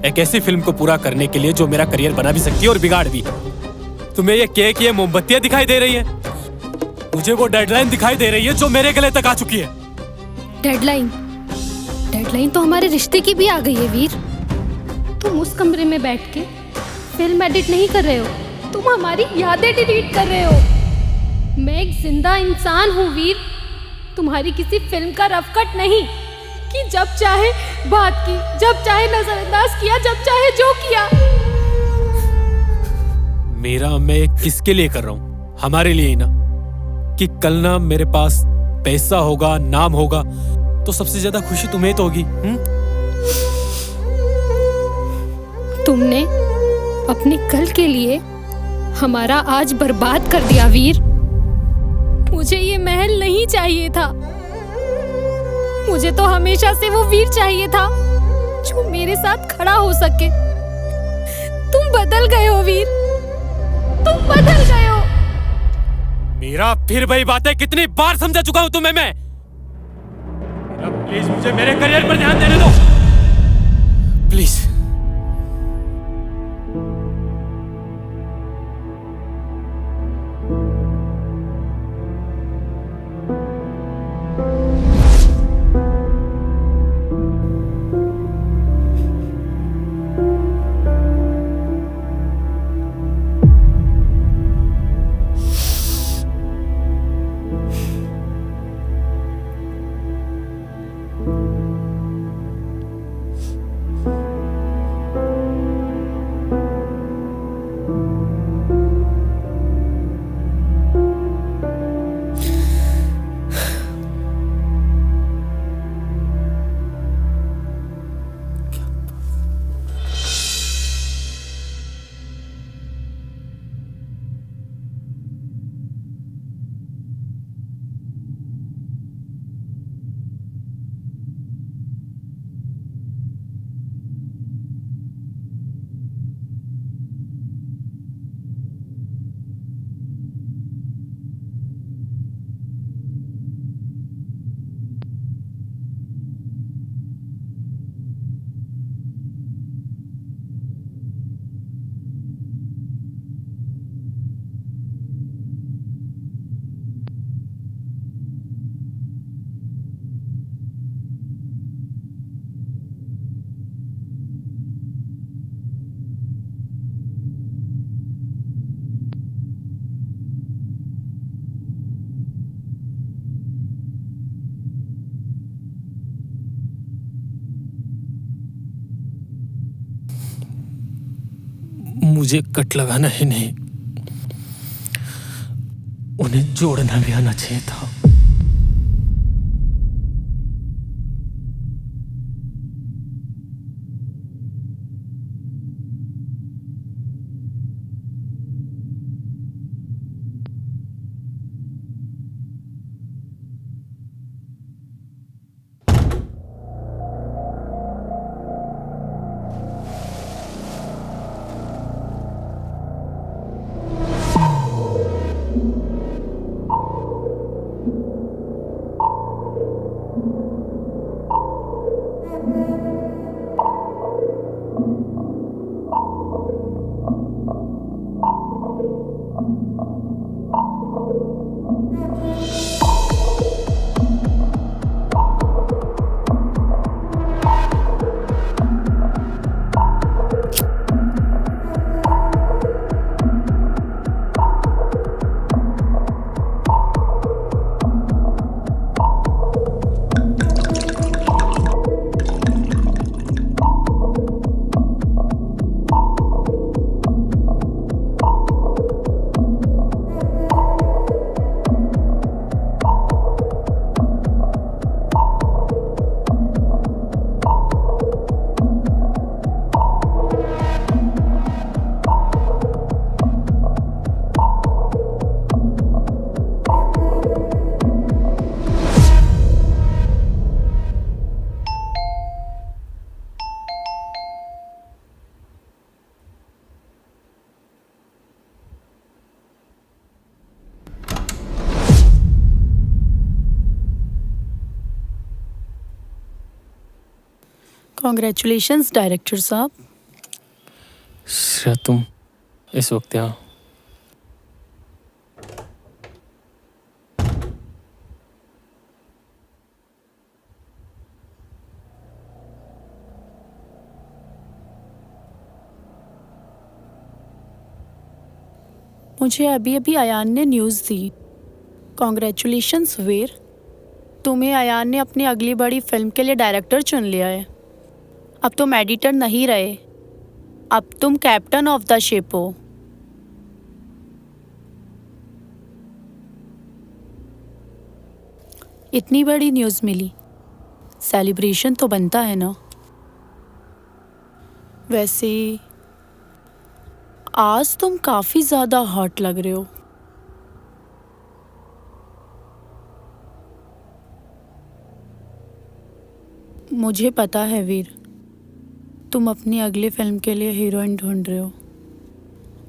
एक ऐसी फिल्म को पूरा करने के लिए जो मेरा करियर बना भी सकती है और बिगाड़ भी। तुम्हें ये केक, ये मोमबत्तियां दिखाई दे रही है? मुझे वो डेडलाइन दिखाई दे रही है जो मेरे गले तक आ चुकी है। डेडलाइन डेडलाइन तो हमारे रिश्ते की भी आ गई है वीर। तुम उस कमरे में बैठ के फिल्म एडिट नहीं कर रहे हो, तुम हमारी यादें डिलीट कर रहे हो। मैं एक जिंदा इंसान हूँ वीर, तुम्हारी किसी फिल्म का रफ कट नहीं कि जब चाहे बात की, जब चाहे नजरअंदाज किया, जब चाहे जो किया। मेरा मैं किसके लिए कर रहा हूँ? हमारे लिए ही ना, कि कल ना मेरे पास पैसा होगा, नाम होगा, तो सबसे ज्यादा खुशी तुम्हें तो होगी। तुमने अपने कल के लिए हमारा आज बर्बाद कर दिया वीर। मुझे ये महल नहीं चाहिए था, मुझे तो हमेशा से वो वीर चाहिए था जो मेरे साथ खड़ा हो सके। तुम बदल गए हो वीर, तुम बदल गए हो। मेरा फिर वही बात है, कितनी बार समझा चुका हूं तुम्हें मैं। प्लीज मुझे मेरे करियर पर ध्यान देने दो, प्लीज। मुझे कट लगाना ही नहीं, उन्हें जोड़ना भी आना चाहिए था। कॉन्ग्रेचुलेशंस डायरेक्टर साहब। श्रेया तुम इस वक्त यहाँ? मुझे अभी अभी अयान ने न्यूज़ दी। कॉन्ग्रेचुलेशंस वीर, तुम्हें अयान ने अपनी अगली बड़ी फिल्म के लिए डायरेक्टर चुन लिया है। अब तुम एडिटर नहीं रहे, अब तुम कैप्टन ऑफ द शिप हो। इतनी बड़ी न्यूज़ मिली, सेलिब्रेशन तो बनता है ना। वैसे आज तुम काफ़ी ज़्यादा हॉट लग रहे हो। मुझे पता है वीर, तुम अपनी अगली फिल्म के लिए हीरोइन ढूंढ रहे हो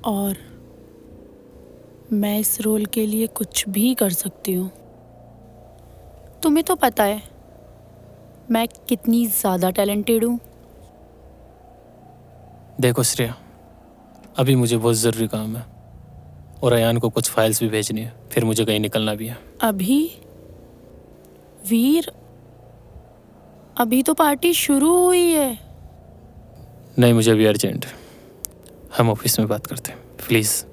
और मैं इस रोल के लिए कुछ भी कर सकती हूँ। तुम्हें तो पता है मैं कितनी ज़्यादा टैलेंटेड हूँ। देखो श्रेया, अभी मुझे बहुत ज़रूरी काम है और अयान को कुछ फाइल्स भी भेजनी है, फिर मुझे कहीं निकलना भी है। अभी वीर, अभी तो पार्टी शुरू हुई है। नहीं, मुझे अभी अर्जेंट है, हम ऑफिस में बात करते हैं प्लीज़।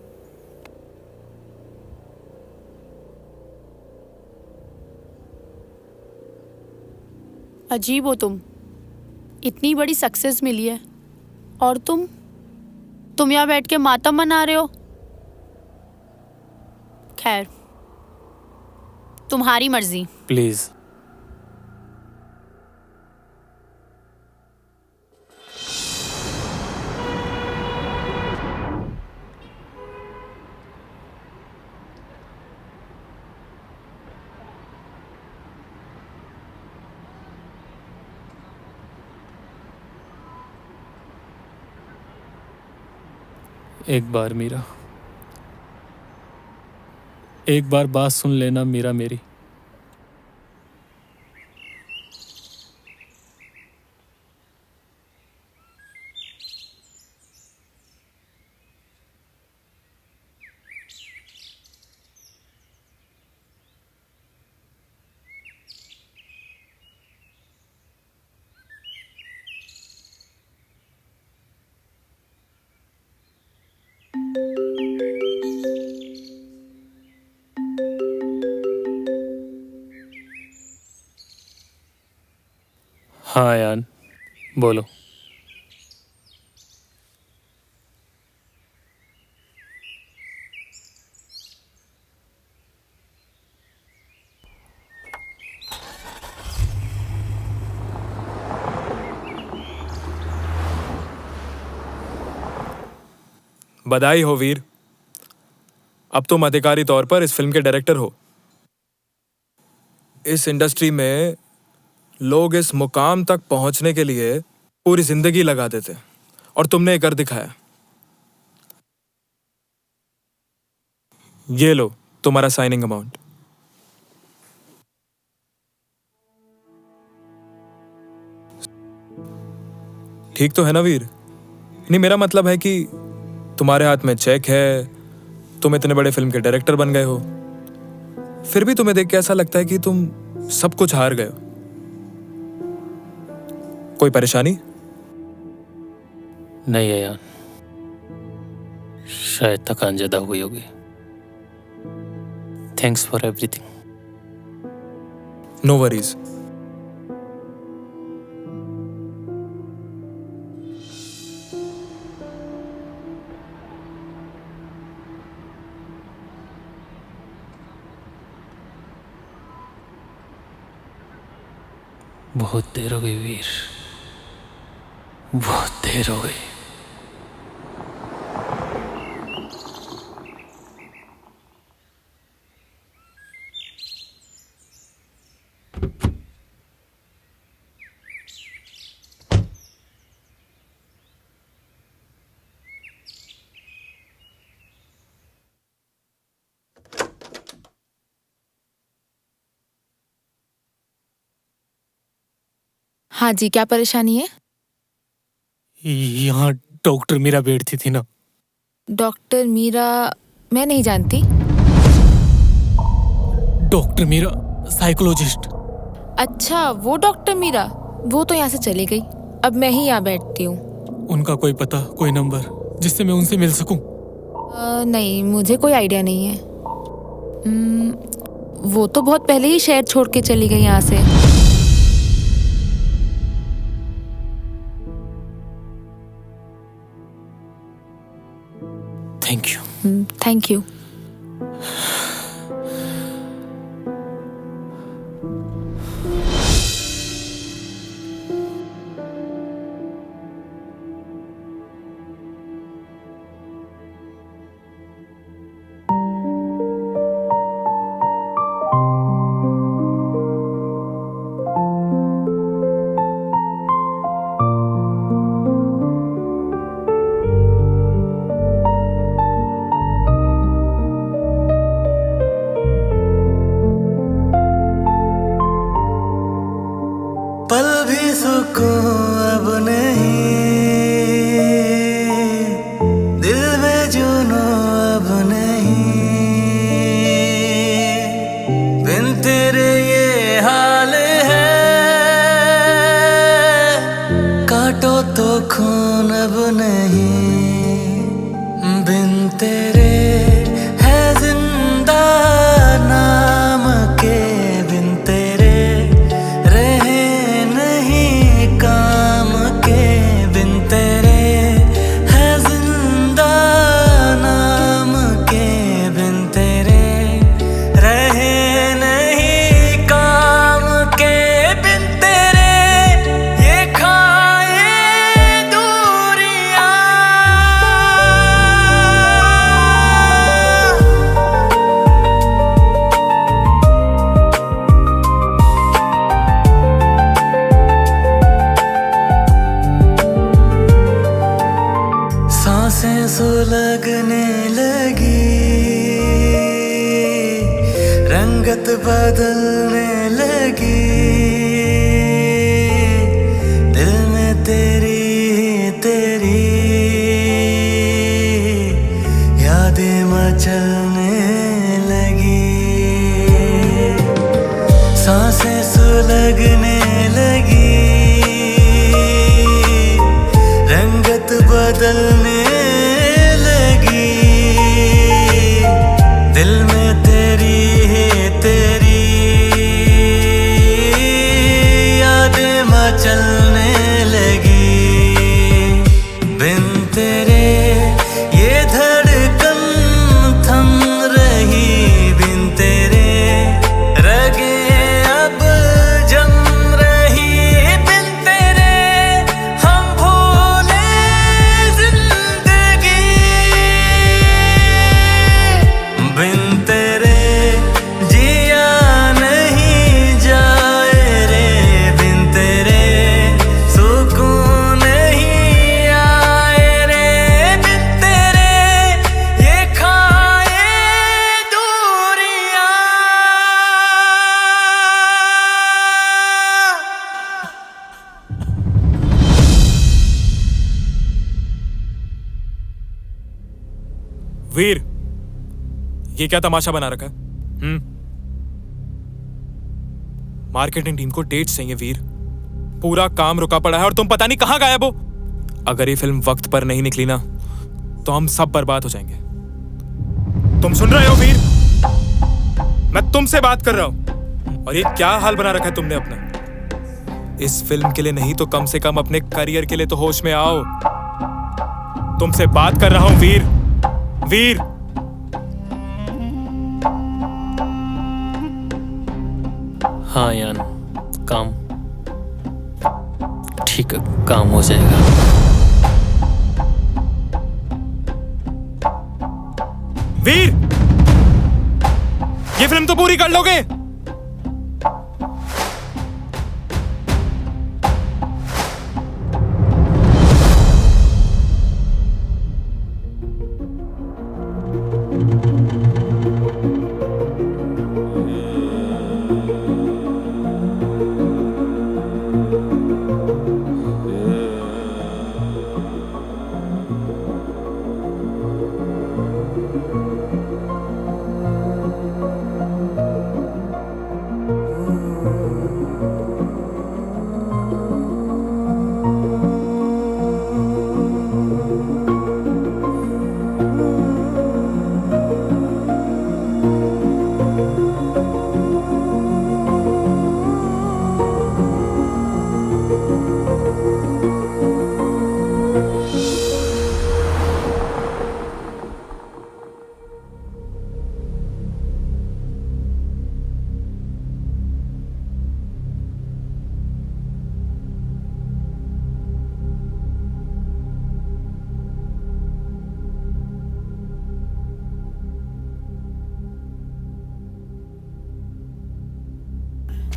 अजीब हो तुम, इतनी बड़ी सक्सेस मिली है और तुम यहाँ बैठ के मातम मना रहे हो। खैर, तुम्हारी मर्जी। प्लीज़। एक बार मीरा, एक बार बात सुन लेना मीरा मेरी। हाँ यान, बोलो। बधाई हो वीर, अब तुम अधिकारी तौर पर इस फिल्म के डायरेक्टर हो। इस इंडस्ट्री में लोग इस मुकाम तक पहुंचने के लिए पूरी जिंदगी लगा देते और तुमने ये कर दिखाया। ये लो तुम्हारा साइनिंग अमाउंट। ठीक तो है ना वीर? नहीं, मेरा मतलब है कि तुम्हारे हाथ में चेक है, तुम इतने बड़े फिल्म के डायरेक्टर बन गए हो, फिर भी तुम्हें देख के ऐसा लगता है कि तुम सब कुछ हार गए हो। कोई परेशानी? नहीं है यार, शायद थकान ज्यादा हुई होगी। Thanks for everything. No worries. बहुत देर हो गई वीर, बहुत देर हो गई। हाँ जी, क्या परेशानी है? यहाँ डॉक्टर मीरा बैठती थी ना। डॉक्टर मीरा? मैं नहीं जानती। Doctor Meera psychologist. अच्छा, वो डॉक्टर मीरा, वो तो यहाँ से चली गई। अब मैं ही यहाँ बैठती हूँ। उनका कोई पता, कोई नंबर जिससे मैं उनसे मिल सकूं? नहीं, मुझे कोई आइडिया नहीं है। वो तो बहुत पहले ही शहर छोड़ के चली गई यहाँ से। Thank you. Thank you. पल भी सुकून अब नहीं, दिल में जुनून अब नहीं, बिन तेरे ये हाल है, काटो तो खून अब नहीं, बिन तेरे है जिंदा नाम के, बिन तेरे रहे नहीं काम के, बिन तेरे है जिंदा नाम के, बिन तेरे रहे नहीं काम के, बिन तेरे ये खाए दूरियां। सांसें सुलगने लगी, रंगत बदलने लगी, दिल में तेरी तेरी यादें मचलने लगी, सांसें सुलगने लगी, रंगत बदलने लगी, दिल में तेरी तेरी यादें मचलने लगी, बिन तेरे ये धड़कन थम रही, बिन तेरे रगे अब जम रही, बिन तेरे हम भूले जिंदगी, बिन तेरे जिया नहीं जाए रे, बिन तेरे सुकून नहीं आए रे, बिन तेरे ये खाए दूरियां। वीर, ये क्या तमाशा बना रखा है? मार्केटिंग टीम को डेट्स चाहिए वीर, पूरा काम रुका पड़ा है और तुम पता नहीं कहां गायब हो। अगर ये फिल्म वक्त पर नहीं निकली ना तो हम सब बर्बाद हो जाएंगे। तुम सुन रहे हो वीर? मैं तुमसे बात कर रहा हूं। और ये क्या हाल बना रखा है तुमने अपना? इस फिल्म के लिए नहीं तो कम से कम अपने करियर के लिए तो होश में आओ। तुमसे बात कर रहा हूं वीर। वीर, हाँ यान, काम ठीक है, काम हो जाएगा। वीर, ये फिल्म तो पूरी कर लोगे?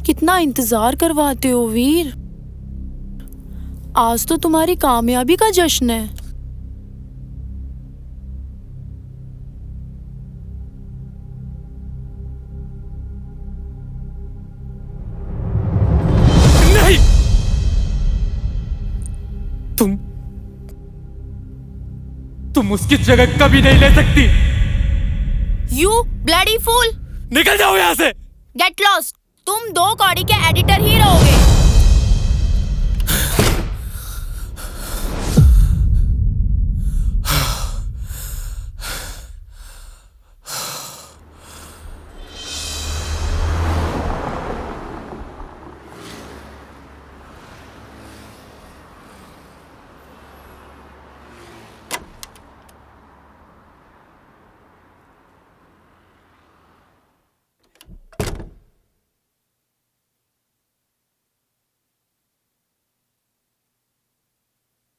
कितना इंतजार करवाते हो वीर। आज तो तुम्हारी कामयाबी का जश्न है। नहीं, तुम उसकी जगह कभी नहीं ले सकती। यू ब्लडी फूल, निकल जाओ यहाँ से। Get lost. तुम 2 कौड़ी के एडिटर ही रहोगे।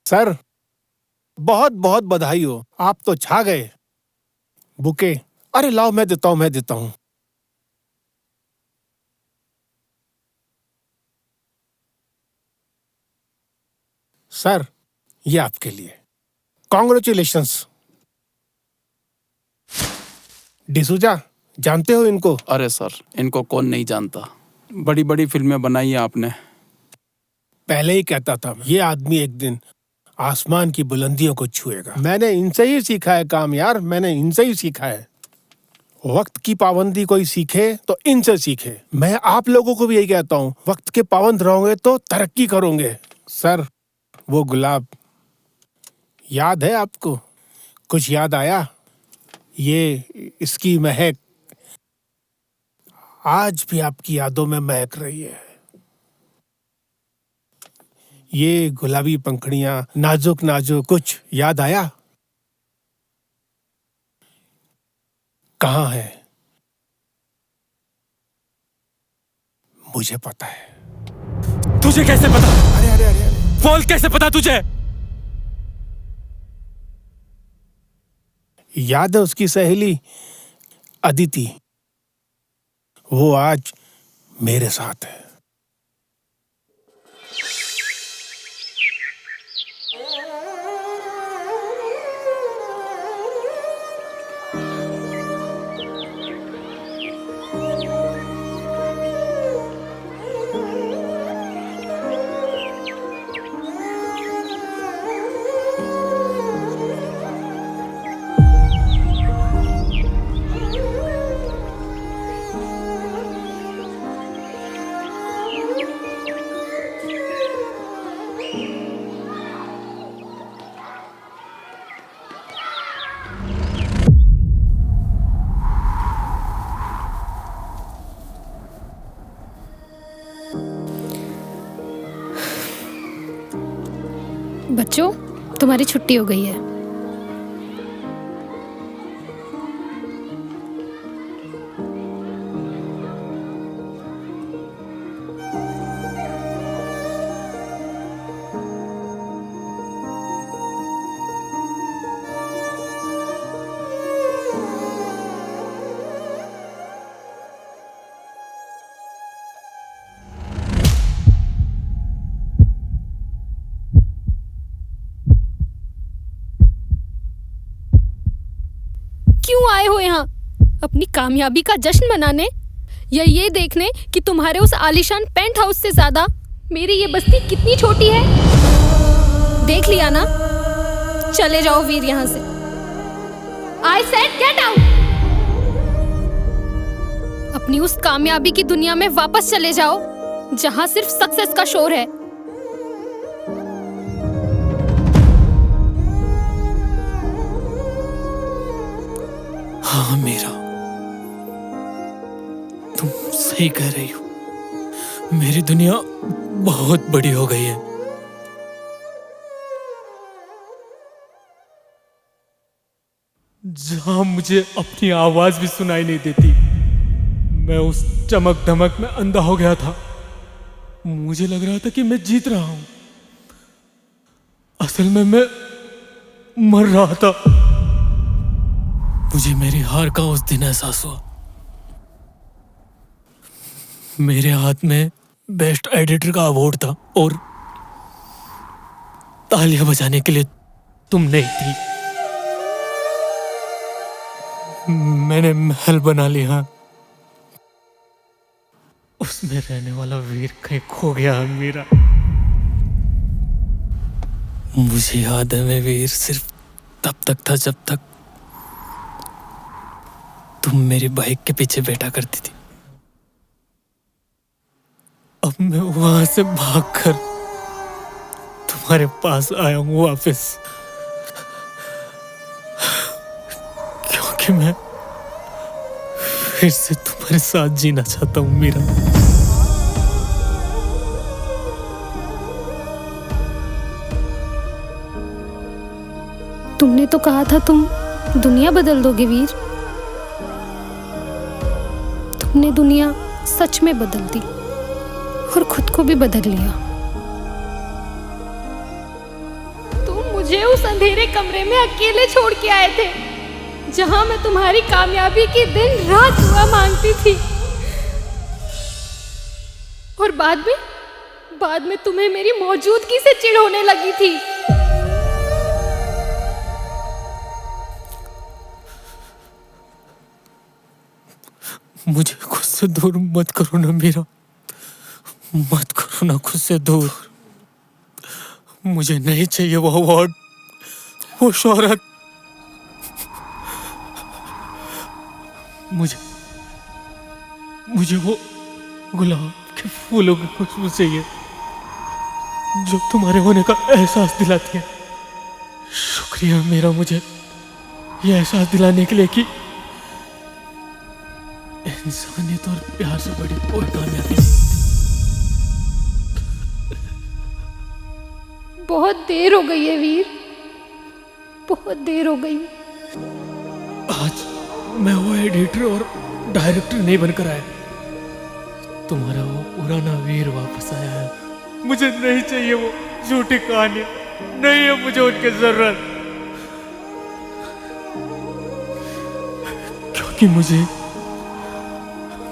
सर, बहुत बहुत बधाई हो, आप तो छा गए। बुके, अरे लाओ, मैं देता हूं। सर, ये आपके लिए। कॉन्ग्रेचुलेशंस। डिसूजा, जानते हो इनको? अरे सर, इनको कौन नहीं जानता। बड़ी बड़ी फिल्में बनाई है आपने। पहले ही कहता था, ये आदमी एक दिन आसमान की बुलंदियों को छुएगा। मैंने इनसे ही सीखा है काम यार, मैंने इनसे ही सीखा है। वक्त की पाबंदी कोई सीखे तो इनसे सीखे। मैं आप लोगों को भी यही कहता हूँ, वक्त के पाबंद रहोगे तो तरक्की करोगे। सर, वो गुलाब याद है आपको? कुछ याद आया? ये इसकी महक आज भी आपकी यादों में महक रही है। ये गुलाबी पंखुड़ियां, नाजुक नाजुक, कुछ याद आया? कहाँ है? मुझे पता है। तुझे कैसे पता? अरे अरे अरे, अरे। बोल, कैसे पता तुझे? याद है उसकी सहेली अदिति? वो आज मेरे साथ है। बच्चों, तुम्हारी छुट्टी हो गई है। क्यों आए हो यहाँ? अपनी कामयाबी का जश्न मनाने या ये देखने कि तुम्हारे उस आलीशान पेंट हाउस से ज्यादा मेरी ये बस्ती कितनी छोटी है? देख लिया ना? चले जाओ वीर यहाँ से। I said get out! अपनी उस कामयाबी की दुनिया में वापस चले जाओ जहाँ सिर्फ सक्सेस का शोर है। हाँ मीरा, तुम सही कह रही हो। मेरी दुनिया बहुत बड़ी हो गई है। जहां मुझे अपनी आवाज भी सुनाई नहीं देती, मैं उस चमक धमक में अंधा हो गया था। मुझे लग रहा था कि मैं जीत रहा हूं, असल में मैं मर रहा था। मुझे मेरी हार का उस दिन एहसास हुआ। मेरे हाथ में बेस्ट एडिटर का अवार्ड था और तालियां बजाने के लिए तुम नहीं थी। मैंने महल बना लिया, उसमें रहने वाला वीर कहीं खो गया मेरा। मुझे याद है मैं वीर सिर्फ तब तक था जब तक तुम मेरी बाइक के पीछे बैठा करती थी। अब मैं वहां से भागकर तुम्हारे पास आया हूं वापस, क्योंकि मैं फिर से तुम्हारे साथ जीना चाहता हूं मीरा। तुमने तो कहा था तुम दुनिया बदल दोगे वीर। तुमने दुनिया सच में बदल दी और खुद को भी बदल लिया। तुम मुझे उस अंधेरे कमरे में अकेले छोड़ के आए थे, जहां मैं तुम्हारी कामयाबी की दिन रात दुआ मांगती थी, और बाद में तुम्हें मेरी मौजूदगी से चिढ़ होने लगी थी। मुझे खुद से दूर मत करो ना मीरा, मत करो ना खुद से दूर। मुझे नहीं चाहिए वो अवार्ड, वो शोहरत। मुझे वो गुलाब के फूलों की खुशबू चाहिए जो तुम्हारे होने का एहसास दिलाती है। शुक्रिया मेरा मुझे ये एहसास दिलाने के लिए कि इंसानियत और प्यार से बड़ी कोई कामयाबी नहीं। बहुत देर हो गई है वीर, बहुत देर हो गई। आज मैं वो एडिटर और डायरेक्टर नहीं बनकर आया, तुम्हारा वो पुराना वीर वापस आया है। मुझे नहीं चाहिए वो झूठी कहानियां, नहीं है मुझे उनकी जरूरत, क्योंकि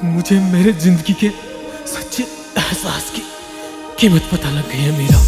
मुझे मेरे जिंदगी के सच्चे एहसास की कीमत पता लग गई है मीरा।